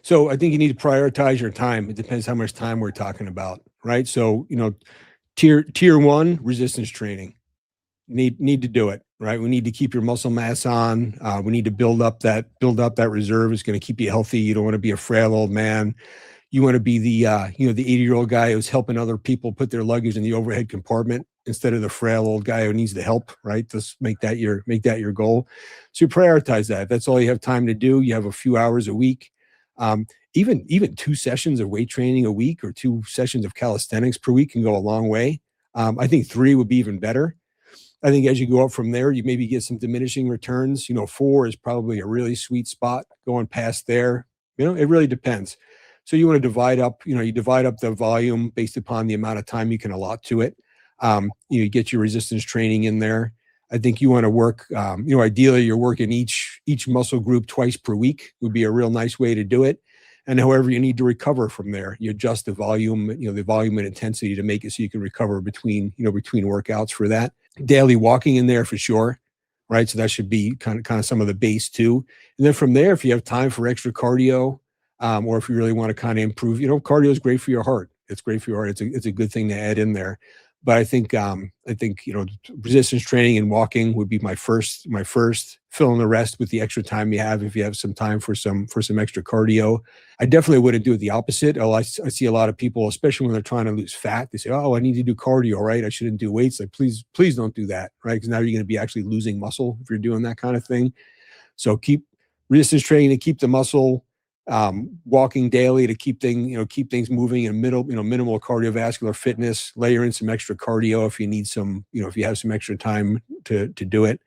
So I think you need to prioritize your time. It depends how much time we're talking about, right? So, tier one, resistance training. Need to do it, right? We need to keep your muscle mass on. We need to build up that reserve. It's going to keep you healthy. You don't want to be a frail old man. You want to be the 80-year-old guy who's helping other people put their luggage in the overhead compartment instead of the frail old guy who needs the help, right? Just make that your goal. So you prioritize that. If that's all you have time to do. You have a few hours a week. Even 2 sessions of weight training a week or 2 sessions of calisthenics per week can go a long way. I think 3 would be even better. I think as you go up from there, you maybe get some diminishing returns. 4 is probably a really sweet spot. Going past there, it really depends. So you want to divide up, you divide up the volume based upon the amount of time you can allot to it. You get your resistance training in there. I think you want to work, ideally you're working each muscle group twice per week would be a real nice way to do it. And however you need to recover from there, you adjust the volume, the volume and intensity to make it so you can recover between workouts for that. Daily walking in there for sure, right? So that should be kind of some of the base too. And then from there, if you have time for extra cardio, or if you really want to kind of improve, cardio is great for your heart. It's great for your heart. It's a good thing to add in there. But I think resistance training and walking would be my first. Fill in the rest with the extra time you have if you have some time for some extra cardio. I definitely wouldn't do it the opposite. I see a lot of people, especially when they're trying to lose fat, they say, "Oh, I need to do cardio, right? I shouldn't do weights." Like, please don't do that, right? Because now you're going to be actually losing muscle if you're doing that kind of thing. So keep resistance training to keep the muscle, walking daily to keep things moving, and minimal cardiovascular fitness. Layer in some extra cardio if you need some, if you have some extra time to do it.